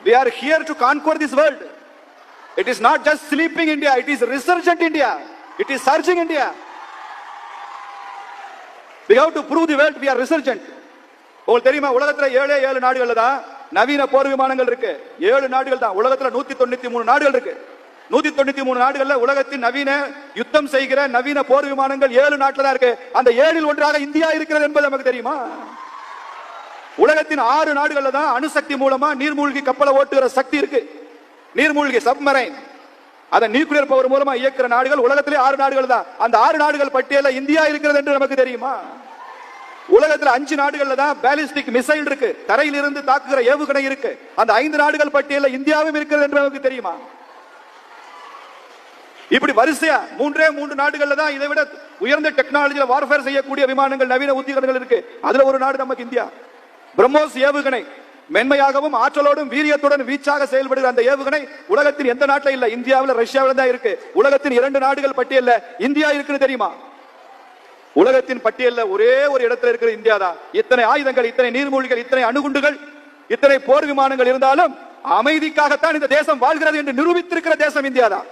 We are here to conquer this world. It is not just sleeping India, it is resurgent India. It is surging India. We have to prove the world we are resurgent. உங்களுக்கு தெரியுமா, உலகத்துல 7 நாடுகள்ல தான் நவீன போர் விமானங்கள் இருக்கு. 7 நாடுகள் தான். உலகத்துல 193 நாடுகள் இருக்கு. 193 நாடுகள்ல உலகத்தின் நவீன யுத்தம் செய்கிற நவீன போர் விமானங்கள் 7 நாட்டுல தான் இருக்கு. அந்த 7இல் ஒன்றாக இந்தியா இருக்கிறது என்பது நமக்கு தெரியுமா? உலகத்தின் 6 நாடுகள்ல தான் அணுசக்தி மூலமா நீர்மூழ்கி கப்பலை ஓட்டுகிற சக்தி இருக்கு. நீர்மூழ்கி சப்மரைன், அதை நியூக்ளியர் பவர் மூலமா இயக்குற நாடுகள் உலகத்திலே 6 நாடுகள் தான். அந்த 6 நாடுகள் பட்டியல இந்தியா இருக்கிறது என்று நமக்கு தெரியுமா? உலகத்தில் 5 நாடுகள்ல தான் பாலிஸ்டிக் மிசைல் இருக்கு, தரையிலிருந்து தாக்குகிற ஏவுகணை இருக்கு. அந்த 5 நாடுகள் பட்டியல இந்தியாவும் இருக்கிறது என்று நமக்கு தெரியுமா? இப்படி வரிசையா 3 நாடுகள்ல தான் இதை விட உயர்ந்த டெக்னாலஜியில வார்ஃபேர் செய்யக்கூடிய விமானங்கள், நவீன உத்திகரணங்கள் இருக்கு. அதுல ஒரு நாடு நமக்கு இந்தியா. பிரம்மோஸ் ஏவுகணை மென்மையாகவும் ஆற்றலோடும் வீரியத்துடன் வீச்சாக செயல்படுகிற அந்த ஏவுகணை உலகத்தின் எந்த நாட்டில் இல்ல, இந்தியாவில் ரஷ்யாவில் தான் இருக்கு. உலகத்தின் 2 நாடுகள் பட்டியல்ல இந்தியா இருக்குன்னு தெரியுமா? உலகத்தின் பட்டியல்ல ஒரே ஒரு இடத்துல இருக்கிற இந்தியா தான். இத்தனை ஆயுதங்கள், இத்தனை நீர்மூழ்கிகள், இத்தனை அணுகுண்டுகள், இத்தனை போர் விமானங்கள் இருந்தாலும் அமைதிக்காகத்தான் இந்த தேசம் வாழ்கிறது என்று நிரூபித்திருக்கிற தேசம் இந்தியா தான்.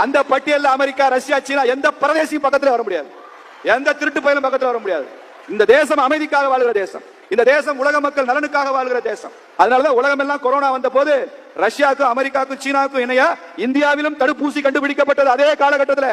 அந்த பட்டியல்ல அமெரிக்கா, ரஷ்யா, சீனா எந்த பிரதேசியும் பக்கத்துல வர முடியாது, எந்த திருட்டு பயிலும் பக்கத்துல வர முடியாது. இந்த தேசம் அமைதிக்காக வாழ்கிற தேசம். இந்த தேசம் உலக மக்கள் நலனுக்காக வாழ்கிற தேசம். அதனாலதான் உலகம் எல்லாம் கொரோனா வந்த போது ரஷ்யாவுக்கும் அமெரிக்காவுக்கும் சீனாவுக்கும் இணையா இந்தியாவிலும் தடுப்பூசி கண்டுபிடிக்கப்பட்டது. அதே காலகட்டத்தில்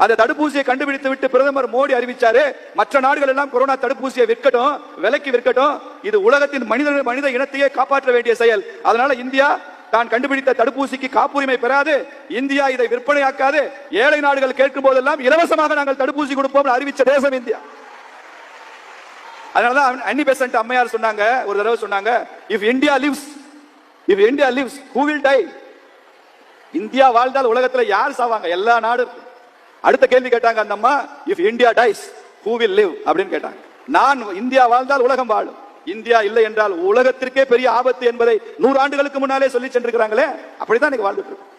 அந்த தடுப்பூசியை கண்டுபிடித்து விட்டு பிரதமர் மோடி அறிவிச்சாரு, மற்ற நாடுகள் எல்லாம் கொரோனா தடுப்பூசியை விற்கட்டும், விலைக்கு விற்கட்டும், இது உலகத்தின் மனித இனத்தையே காப்பாற்ற வேண்டிய செயல். அதனால இந்தியா தான் கண்டுபிடித்த தடுப்பூசிக்கு காப்புரிமை பெறாது, இந்தியா இதை விற்பனையாக்காது, ஏழை நாடுகள் கேட்கும் போதெல்லாம் இலவசமாக நாங்கள் தடுப்பூசி கொடுப்போம் அறிவிச்ச தேசம் இந்தியா. அதனாலதான் அன்னி பெசன்ட் அம்மையார் சொன்னாங்க, ஒரு தடவை சொன்னாங்க, if India lives who will die? India வாழ்ந்தால் உலகத்துல யார் சாவாங்க? எல்லா நாடும். அடுத்த கேள்வி கேட்டாங்க அந்த அம்மா, if India dies who will live அப்படின்னு கேட்டாங்க. நான் இந்தியா வாழ்ந்தால் உலகம் வாழும், இந்தியா இல்லை என்றால் உலகத்திற்கே பெரிய ஆபத்து என்பதை 100 ஆண்டுகளுக்கு முன்னாலே சொல்லி சென்றிருக்கிறாங்களே. அப்படிதான் வாழ்ந்துட்டு இருக்கோம்.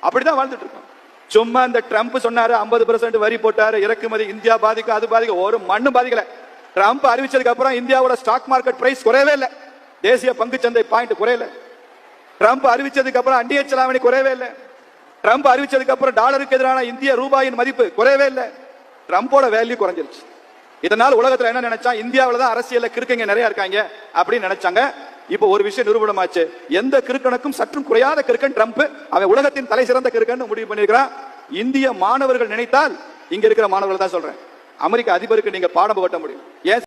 அப்படிதான் வாழ்ந்துட்டு இருக்கோம். சும்மா இந்த ட்ரம்ப் சொன்னாரு 50% வரி போட்டாரு, இறக்குமதி இந்தியா பாதிக்கும், அது பாதிக்கும், ஒரு மண்ணும் பாதிக்கல. ட்ரம்ப் அறிவிச்சதுக்கு அப்புறம் இந்தியாவோட ஸ்டாக் மார்க்கெட் பிரைஸ் குறையவே இல்லை, தேசிய பங்கு சந்தை பாயிண்ட் குறையல. ட்ரம்ப் அறிவிச்சதுக்கு அப்புறம் அந்நிய செலாவணி குறையவே இல்லை. ட்ரம்ப் அறிவிச்சதுக்கு அப்புறம் டாலருக்கு எதிரான இந்திய ரூபாயின் மதிப்பு குறையவே இல்லை. ட்ரம்போட வேல்யூ குறைஞ்சிருச்சு. இதனால் உலகத்துல என்ன நினைச்சா, இந்தியாவில தான் அரசியல்ல கிறுக்கங்க நிறைய இருக்காங்க அப்படின்னு நினைச்சாங்க. இப்போ ஒரு விஷயம் நிரூபணமாச்சு, எந்த கிறுக்கனுக்கும் சற்றும் குறையாத கிறுக்கன் ட்ரம்ப். அவன் உலகத்தின் தலை சிறந்த கிறுக்கன் முடிவு பண்ணிருக்கிறான். இந்திய மாணவர்கள் நினைத்தால், இங்க இருக்கிற மாணவர்கள் தான் சொல்றேன், அமெரிக்க அதிபருக்கு நீங்க பாடம் புகட்ட முடியும். ஏன்